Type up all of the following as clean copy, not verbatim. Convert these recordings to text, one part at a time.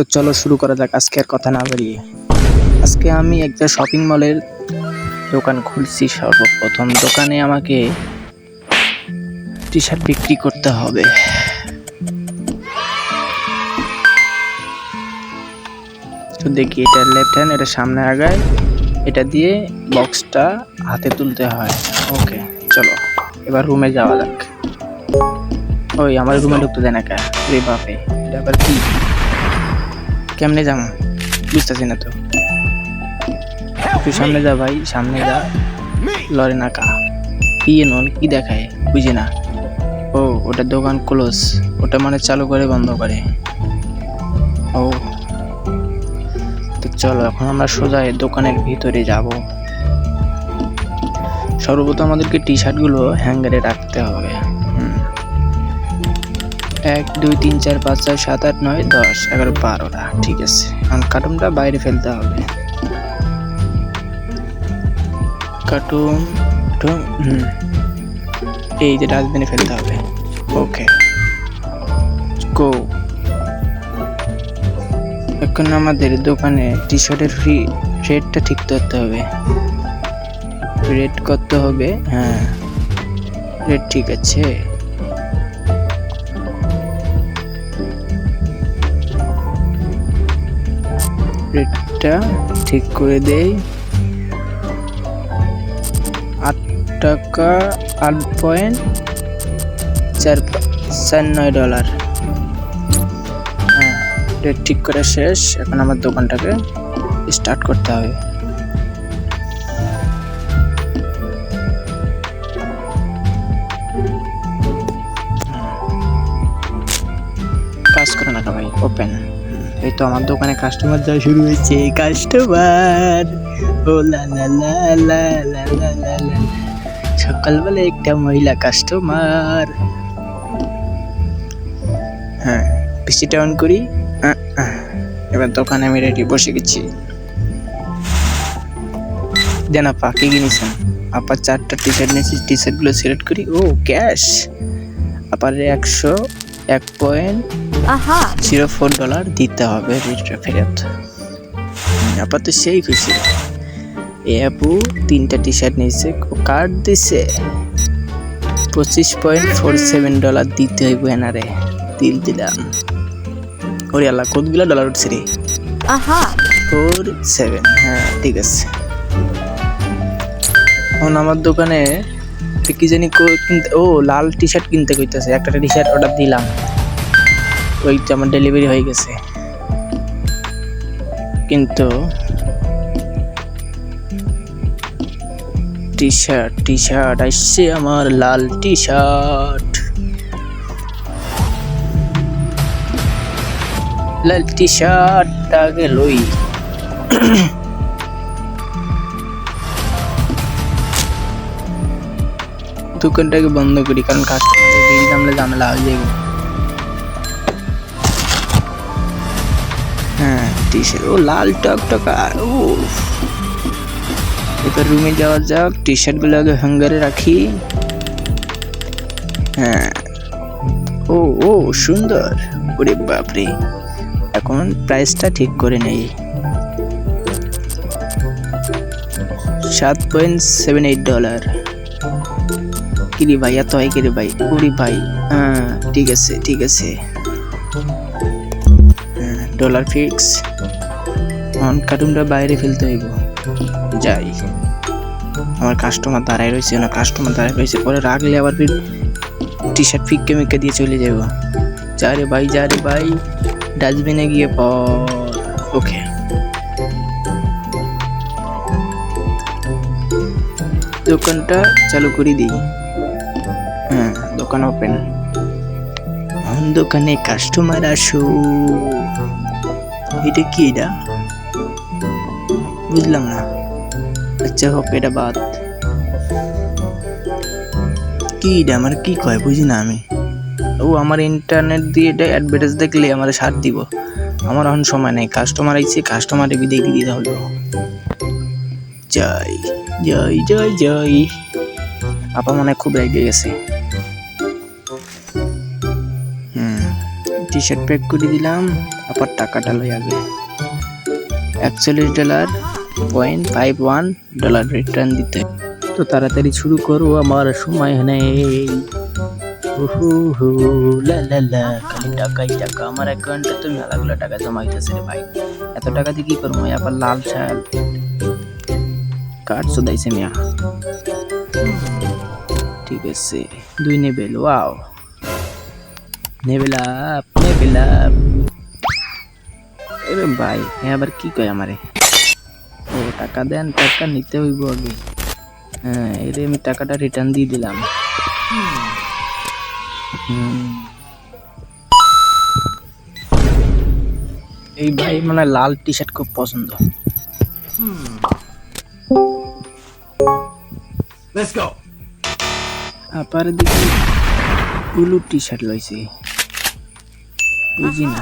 তো চলো শুরু করা যাক। আজকে আর কথা না বাড়িয়ে আজকে আমি একটা শপিং মলের দোকান খুলছি। সর্বপ্রথম দোকানে আমাকে টি শার্ট বিক্রি করতে হবে। তো দেখি, এটা লেফট হ্যান্ড, এটা সামনে আগায়, এটা দিয়ে বক্সটা হাতে তুলতে হয়। ওকে চলো এবার রুমে যাওয়া যাক। ওই আমার রুমে ঢুকতে দেয় না কে? রে বাপে, এটা আবার কি? কেমনে যাম বুঝতেছি না তো। তুই সামনে যা ভাই, সামনে যা। লরে না কা কি নল কি দেখায় বুঝি না। ও ওটা দোকান ক্লোজ, ওটা মানে চালু করে বন্ধ করে। ও তো চলো এখন আমরা সোজা দোকানের ভিতরে যাব। সর্বপ্রথম আমাদেরকে টি শার্টগুলো হ্যাঙ্গারে রাখতে হবে। 1 2 3 4 5 6 7 8 9 10 11 12টা ঠিক আছে। এখন কার্টুনটা বাইরে ফেলতে হবে। কার্টুন এই যে ডাস্টবিনে ফেলতে হবে। ওকে গো। এখন আমাদের দোকানে টি শার্টের রেটটা ঠিক করতে হবে। রেট করতে হবে, হ্যাঁ রেট ঠিক আছে। রেটটা ঠিক করে দেই। 8 টাকা 8.49 ডলার। হ্যাঁ রেট ঠিক করা শেষ। এখন আমার দোকানটাকে স্টার্ট করতে হবে। কাজ করে না ভাই, ওপেন। এই তো আমার দোকানে কাস্টমার যাওয়া শুরু হয়েছে। কাস্টমার ও লা লা লা লা লা লা লা লা। সকালবেলা একটা মহিলা কাস্টমার। হ্যাঁ পিসিটা অন করি। এবার দোকানে আমি রেডি বসে গেছি। দেন আপা কি কিনেছেন? আপা 4টা টি শার্ট নিয়েছি। টি শার্টগুলো সিলেক্ট করি। ও ক্যাশ। আপার 101.04 ডলার দিতে হবে ফেরত। আপাতত সেই খুশি। এ আপু 3টা টি শার্ট নিয়েছে, ও কার্ড দিছে। 25.47 ডলার দিতে হইব এনারে। দিলাম। ওরে আল্লাহ কতগুলা ডলার উঠছে রে। 47, হ্যাঁ ঠিক আছে। এখন আমার দোকানে কি জানি ও লাল টি শার্ট কিনতে কইতেছে। একটা টি শার্ট অর্ডার দিলাম, ওইটা আমার ডেলিভারি হয়ে গেছে। কিন্তু টি শার্ট আসছে আমার, লাল টি শার্ট। লাল টি শার্টটা গেলই। দোকানটাকে বন্ধ করি, কারণ কাস্টমারের বেশি দামলে ঝামেলা হয়ে যাবে। হ্যাঁ টি শার্ট ও লাল টকটকা। ও এবার রুমে যাওয়া যাক। টি শার্টগুলো আগে হ্যাঙ্গারে রাখি। হ্যাঁ ও ও সুন্দর। ওরে বাপরে, এখন প্রাইসটা ঠিক করে নেই। 7.78 ডলার। কিরে ভাই এত হয় কিরে ভাই? ওরে ভাই হ্যাঁ ঠিক আছে ঠিক আছে। Dollar fix. এখন কার্টুনটা বাইরে ফেলতে হইব। যাই, আমার কাস্টমার দাঁড়ায় রয়েছে না, কাস্টমার দাঁড়ায় রয়েছে, পরে রাখলে আবার ফির টি শার্ট ফিক্কে মিক্কে দিয়ে চলে যাব। যা রে ভাই ডাস্টবিনে গিয়ে পর। ওকে দোকানটা চালু করে দিই। হ্যাঁ দোকান ওপেন। দোকানে কাস্টমার আসো। এটা কি? এটা বুঝলাম না। আচ্ছা হোক, এটা বাদ। কি এটা আমার কি কয় বুঝি না আমি। ও আমার ইন্টারনেট দিয়ে এটা অ্যাডভার্টাইজ দেখলে আমার ছাড় দিব। আমার এখন সময় নেই, কাস্টমার আইছে, কাস্টমারে বিদায় দিয়ে দিতে হবে। জয় জয় জয় জয়। আপা মনে খুব রেগে গেছে। টি টি শার্ট প্যাক করে দিলাম, আবার টাকাটা লই আগে $41.51 রিটার্ন দিতে। তো তাড়াতাড়ি শুরু করো, আমার সময় নেই। খালি টাকাই টাকা, আমার অ্যাকাউন্টে তো মেলাগুলো টাকা জমা হইতেছে রে ভাই। এত টাকা দিয়ে কি করবো? আবার লাল শাল কার্ড চোদাইছে মিয়া। ঠিক আছে, 2 নেবেল। ওয়াও, নেবেল আপ। এরে ভাই আবার কি কয় আমারে? ও টাকা দেন, টাকা নিতে হইব আগে। হ্যাঁ, এরে আমি টাকাটা রিটার্ন দিয়ে দিলাম। এই ভাই মানে লাল টি শার্ট খুব পছন্দ। Let's go. আপার দিকে ব্লু টি শার্ট লইছে, বুঝি না।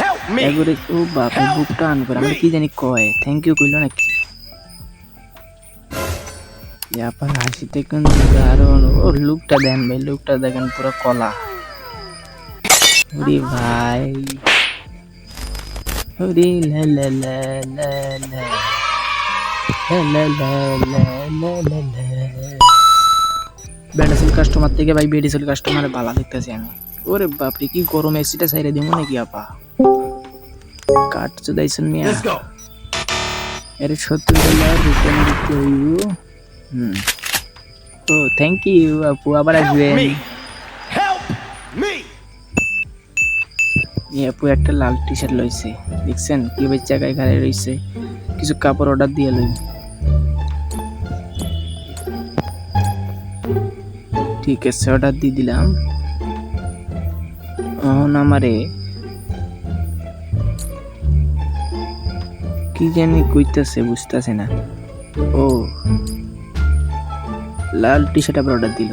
Help me. এবারে ও বাপরে বুকটা আন করে আমি কি জানি কয়, থ্যাংক ইউ কইলো নাকি? আপার হাসিতে কিন্তু দারুণ। ও লুকটা দেন ভাই, লুকটা দেখেন পুরো কলা। ওরে ভাই, ওরে লা লা লা লা লা লা লা লা লা লা লা। বেডাসেল কাস্টমার থেকে ভাই বেডিসেল কাস্টমারে ভালো দেখতেছি আমি। ওরে বাপরে কি গরম, এসিটা সাইরে দিব নাকি আপা? কাট চুদাইছেন মিয়া। Let's go. এর $70 রিটার্ন দিতে হইব। ও থ্যাংক ইউ আপু, আবার আসবেন। Help me. এই আপু একটা লাল টি শার্ট লইছে, দেখছেন কিভাবে জায়গায় ঘাড়ে রইছে। কিছু কাপড় অর্ডার দিয়ে লই। ঠিক আছে, অর্ডার দিয়ে দিলাম। আমারে কি জানি কইতাছে, বুঝতেছে না। ও লাল টি শার্ট আবার অর্ডার দিল।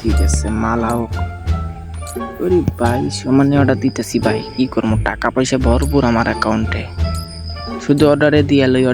ঠিক আছে, মাল হোক। ওরে ভাই সমানে অর্ডার দিতেছি ভাই, কি করবো? টাকা পয়সা ভরপুর আমার অ্যাকাউন্টে, শুধু অর্ডারে দিয়া লই।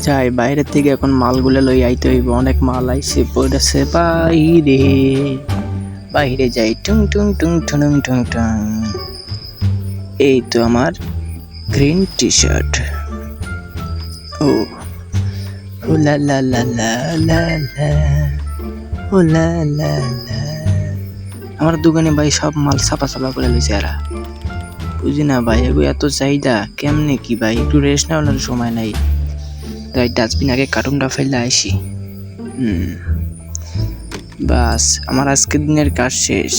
যাই বাইরে থেকে এখন মালগুলো লই আইতে হইব, অনেক মাল আইছে পড়েছে বাইরে যাই। টুং টুং টুং টুং টুং টুং। এই তো আমার গ্রিন টি শার্ট। ও ও লা লা লা লা লা লা, ও লা লা লা। আমার দোকানে ভাই সব মাল ছাপা করে লইছে এরা, বুঝি না ভাই। এগো এত চাহিদা কেমনে কি ভাই? একটু রেস্ট নেওয়ার সময় নাই, তাই ডাস্টবিন আগে কার্টুনটা ফেলে আসি। বাস আমার আজকের দিনের কাজ শেষ।